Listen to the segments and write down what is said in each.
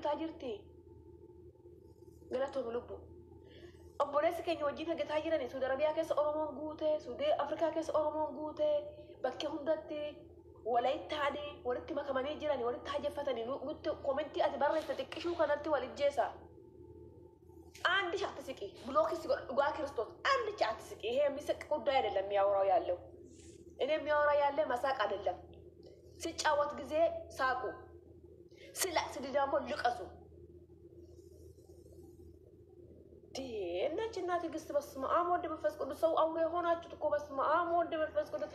tajirti galato lubbu obboleessi keenya wajjin hagataa jirani Suudi Arabiyaa keessa Oromoon guute Suudi Afrikaa keessa Oromoon guute bakkee hundatti walaitaani walitti makamanii jirani walitti hajeffatanii nutti komentii ati barreessa xiqqishuu kanatti walijjeessa አንድ ሻት ስቂ ብሎክ ሲጓ ክርስቶስ አንድ ቻት ስቂ ይሄ የሚስቅ ጉዳይ አይደለም የሚያወራው ያለው እኔ የሚያወራ ያለ መሳቅ አይደለም ሲጫወት ጊዜ ሳቁ ስላስ ደግሞ ልቀሱ እናችና ትግስት በስመ አብ ወልድ መንፈስ ቅዱስ ሰው አውሬ ሆናችሁ እኮ በስመ አብ ወልድ መንፈስ ቅዱስ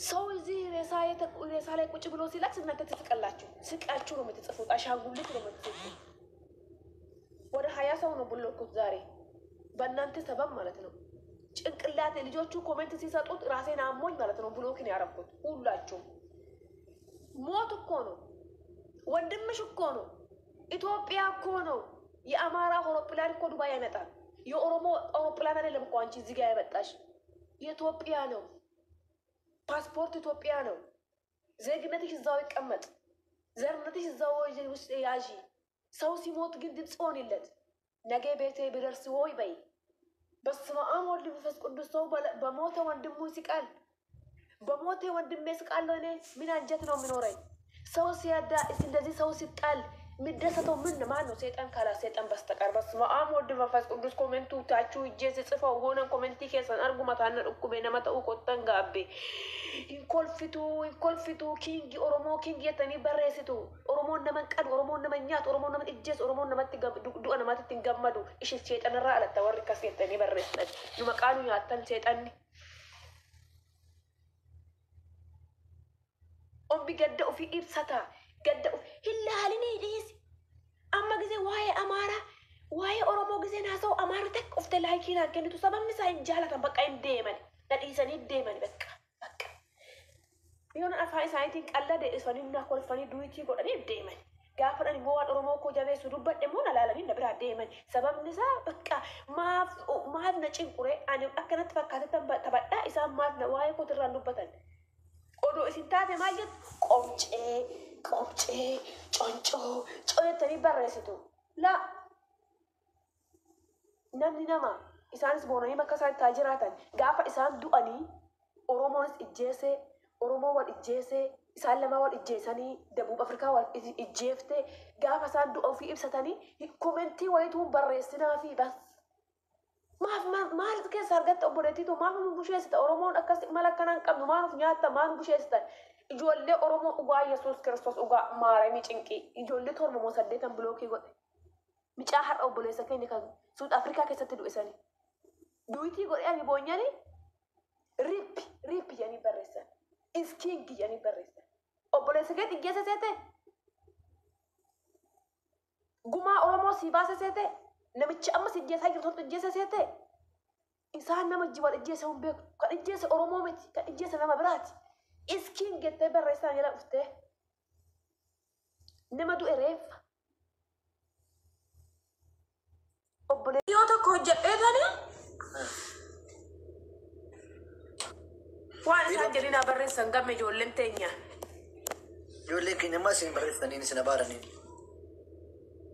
ሰው እዚህ ሬሳ ላይ ቁጭ ብሎ ሲላክስ እናንተ ትስቃላችሁ ስቃችሁ ነው የምትጽፉት አሻንጉሊት ነው የምትጽፉት ወደ 20 ሰው ነው ብሎኩት ዛሬ በእናንተ ሰበብ ማለት ነው ጭንቅላቴ ልጆቹ ኮሜንት ሲሰጡት ራሴን አሞኝ ማለት ነው ብሎክን ያረኩት ሁላችሁ ሞት እኮ ነው ወንድምሽ እኮ ነው ኢትዮጵያ እኮ ነው የአማራ አውሮፕላን እኮ ዱባይ ያመጣል የኦሮሞ አውሮፕላን አይደለም እኮ አንቺ እዚህ ጋር ያመጣሽ የኢትዮጵያ ነው ፓስፖርት ኢትዮጵያ ነው ዜግነትሽ እዛው ይቀመጥ ዘርነትሽ እዛው ውስጥ ያዢ ሰው ሲሞት ግን ድምጽ ሆነለት ነገ ቤቴ ቢደርስ ሆይ በይ በስመ አብ ወልድ መንፈስ ቅዱስ ሰው በሞተ ወንድሙ ሲቃል በሞተ ወንድሜ ሲቃል እኔ ምን አንጀት ነው የሚኖረኝ ሰው ሲያዳ እንደዚህ ሰው ሲጣል ምደሰተው ምን ማን ነው ሰይጣን ካላ ሰይጣን በስተቀር በስመ አብ ወልድ መንፈስ ቅዱስ ኮሜንቱ ታቹ እጄ ጽፈው ሆነ ኮሜንቲ ከሰን አርጉማታን እቁ በነመጣው ቆጠን ጋቤ ኢንኮልፊቱ ኪንግ ኦሮሞ ኪንግ የተኒ በረሲቱ ኦሮሞ እንደመንቀድ ኦሮሞ እንደመኛት ኦሮሞ እንደመን እጄስ ኦሮሞ እንደመት ዱአ እንደማት ትንገመዱ እሺ ሰይጣን ራ አለ ተወር ከሰይጣን በረሰት ይመቃኑ ያተን ሰይጣን ኦምቢ ገደው ፊ ኢብሰታ ገደው ህላልኒ ዲስ አማ ጊዜ ዋይ አማራ ዋይ ኦሮሞ ጊዜ ናሰው አማራ ተክ ኦፍተ ላይኪና ገንቱ ሰበም ሳይንጃላታ በቃ እንደመን ለዲሰኒ እንደመን በቃ يون أفاي سايتين كلا ده إسفاني نأكل فاني دويتي قول أني دائما قافر أني مواد أرومو كوجا سودوبة دمونا لا لا مين نبرة دائما سبب نسا بكا ما نجيب قري أنا أكنت فكرت تبدا إسا ما نواي كتر رندوبتن أودو إسنتاد ما يجد كومشة چونچو تاني برسيتو لا نمني نما إسان سبوني ما كسر تاجراتن قافر إسان دو أني أورومونس إجازة oromo wal ijjeese isaan lama wal ijjeesanii Debub Afrikaa wal ijjeefte gaafa isaan du'a ofii ibsatanii komentii wayituu barreessinaa fi bas maal keessa argatte obboleettiitu maaf nu busheessita oromoon akkas mala akkanaan qabnu maanuuf nyaatta maan busheessitan ijoollee oromoo dhugaa Yesuus Kiristoos dhugaa maaramii cinqii ijoollee torba moo 8 bilookii godhe micaa har'a obboleessa keenya kan Suud Afrikaa keessatti du'isanii duwitii godhe ani boonyanii rippi janii barreessan iskingi yani barreessa obboleessa kee xiggeessa seete gumaa oromoo si baasa seete namichi amma si ijjeessaa jirtu ijjeessa seete isaan nama jiwal ijjeessa hun beeku kan ijjeessa oromoo miti kan ijjeessa nama biraati iskingi jettee barreessaan jala dhuftee nama du'e reeffa obboleessa yoo tokko hojjedheetanii وأنا سانجرينا بريسان قام يجولن تانيا يقول لك إن ما سين بريسانين سنبارنين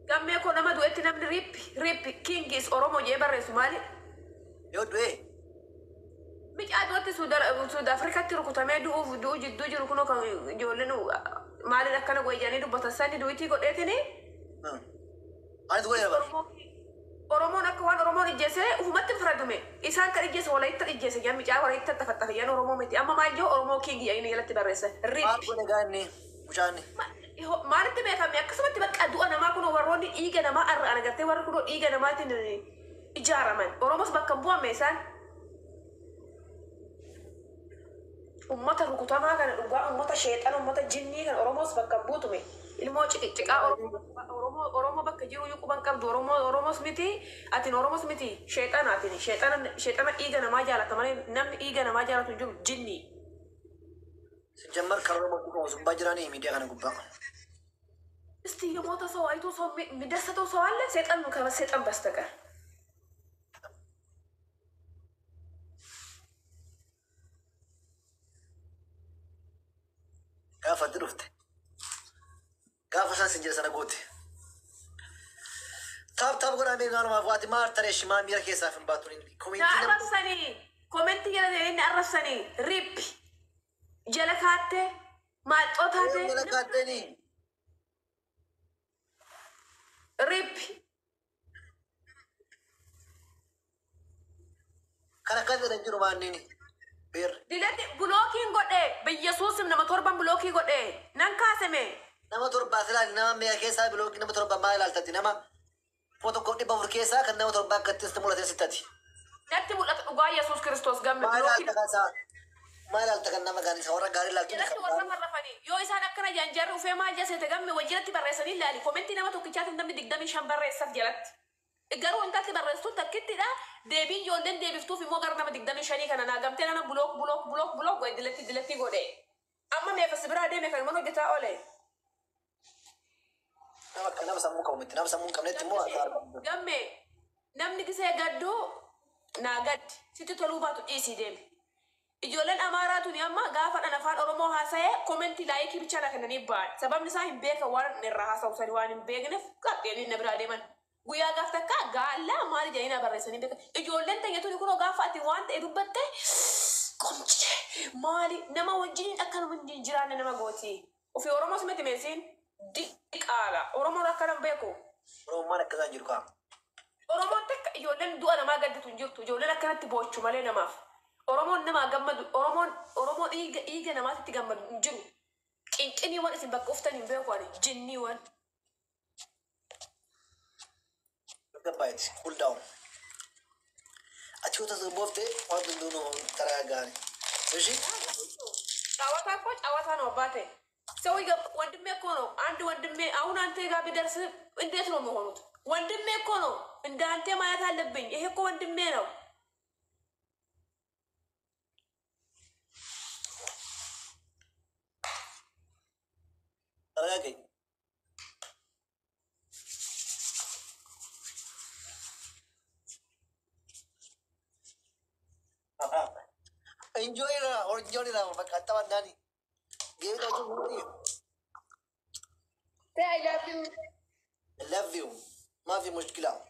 قام يكون ما دويتنا من ريب كينجز أورومو جيبر رسمالي يود وين مش أدوات سود أفريقيا تركو تامي دو جرو كنو كان جولنو مالي لكنا قويجاني دو بطساني دويتي قد إيتني أنا دوي يا بار oromo nakwan oromo ijese umat fradume isan ka ijese wala itta ijese jam mi wala itta tafatta yan oromo meti amma ma jo oromo kingi ya ini galati barese ri ko ne ganni mujani maarte be kam yakasmati bakka du ana ma kuno waroni iga na ma ar ana gatte war kuno iga na ma tin ijara man oromo bakka buwa mesan ummata rukutama kan duga ummata shaytan ummata jinni kan oromo bakka butume ilmo cika oromo bakka jiru yuku bankam do oromo smiti atin oromo smiti shaytan iga na ma jala tamane nam iga na ma jala tunju jinni سجمر كرامة كوكو سباجراني ميديا كنا كوبا استي يموت سو أيتو سو مدرسة سو على سيتان مكان سيتان بس تكر كافة درفت كافة سان سنجل sana goote. Taap godhaa beekaan maaf waati maar tareesh maa miira keessaaf hin baatu komiintii nama arrabsanii komentii jala inni arrabsanii rippi jala kaattee maaxxoo taatee jala kaatteeni rippi kan akka jedhan jiru maanniini beer diletti bulookiin godhee biyyesuusim nama torban bulookii godhee nan kaaseme nama torbaa silaali nama miira keessaa bilookii nama torbaa maa ilaaltatti nama foto kodhi bafur keessaa kan nama torbaa akkattis mul'ate sittati. Natti mul'ata dhugaa Yesuus Kiristoos gamme maal ilaalta kan nama gaanii isa warra gaarii ilaaltu jalatti warra marrafanii yoo isaan akkana jaanjarri ufee maal jasete gamme wajjirratti barreessanii ilaali komentii nama tokkichaatiin namni 25 barreessaf jalatti garuu wantaatti barreessuun takkittidha deebii ijoolleen deebiftuuf immoo gara nama 25 kana naagamtee nana bulook dilatti godhe amma meeqas biraa deeme kan mana hojjetaa oole. nama sammuu qabu miti nama sammuu hin qabnetti immoo gamme namni gisee gadduu naa gaddi sitti toluu baatu dhiisii deeme. Ijoolleen amaaraa tuni amma gaafa dhan afaan Oromoo haasa'ee komentii laayikii bichaa kennanii ba'an. Sababni isaa hin beeka waan irraa haasa'u waan hin beekneef qaqqeenii na biraa deeman. Guyyaa gaaf takka gaallaa maali jedhanii na barreessanii beeka. Ijoolleen tanya tuni kunoo gaafa ati waan ta'e dubbatte qomchee maali nama wajjin akkanuma hin jiraanne nama gooti. Ofii Oromoo simatti meesiin diqaala. Oromoon akkanam beeku. Oromoomaan akkasaan jiru kaa. Oromoon takka ijoolleen du'a namaa gadditu hin jirtu. Ijoolleen akkanatti boochu malee namaaf. Oromoon nama gammadu Oromoo dhiiga namaatti gammadu hin jiru. Qinqiniiwwan isin bakka uftan hin beeku ani jinniiwwan. Gabbaayiti cool down. Ati yoo taasisu booftee waan dunduunuu karaa gaari. Ishi? Cawataa koo cawataa ነው አባቴ ሰው ወንድሜ እኮ ነው አንድ ወንድሜ አሁን አንተ ጋር ቢደርስ እንዴት ነው የሚሆኑት? ወንድሜ እኮ ነው እንዳንተ ማለት አለብኝ። ይሄ እኮ ወንድሜ ነው። Ragay. Enjoy na, or enjoy na, magkatawan na ni. Give it out to you. Say I love you. I love you. ما في مشكلة.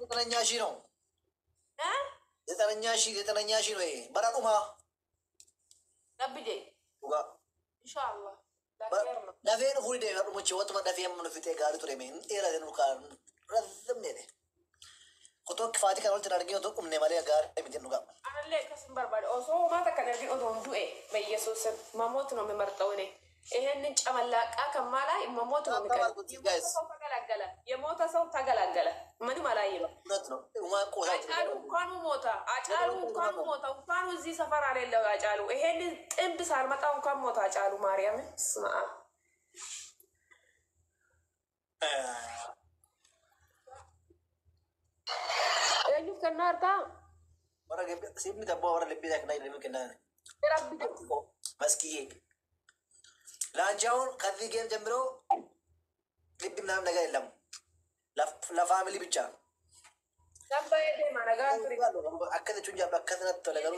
تتنياشي نو. ها؟ تتنياشي نو إيه. برا ما. ربي جي. Buka. Inshallah. Dafee nu fuudhee garuu muchee watuma dafee amma nu fitee gaarii ture mee dheeraa jennu kaan razzamne ne. Kutoo kifaati kan walitti arginu tokko umne malee gaarii miti nu qaba. Anallee akkas hin barbaade osoo maata kan arginu otoo hin du'e bayyesuus mamoota nu mimarxawne. Ihenin camallaqaa kan maalaa mamoota nu migalagala. Yemoota ሰው ተገላገለ ምንም አላየም። አጫሉ እንኳን ሞታ አጫሉ እንኳን ሞታ እንኳን እዚህ ሰፈር አይደለም አጫሉ ይሄን ጥንብ ሳልመጣ እንኳን ሞታ አጫሉ ማርያም ስማ እኔ ከናርታ ወራ ገብ ሲሚ ተባ ወራ ለቢ ዳክ ናይ ለምን ከና ረብ መስኪዬ ላንቻውን ከዚህ ጌም ጀምሮ ልብ ምናምን ነገር የለም ለፋሚሊ ብቻ ሰባዬ ማረጋ አከተቹ እንጂ አከተነት ተለገሩ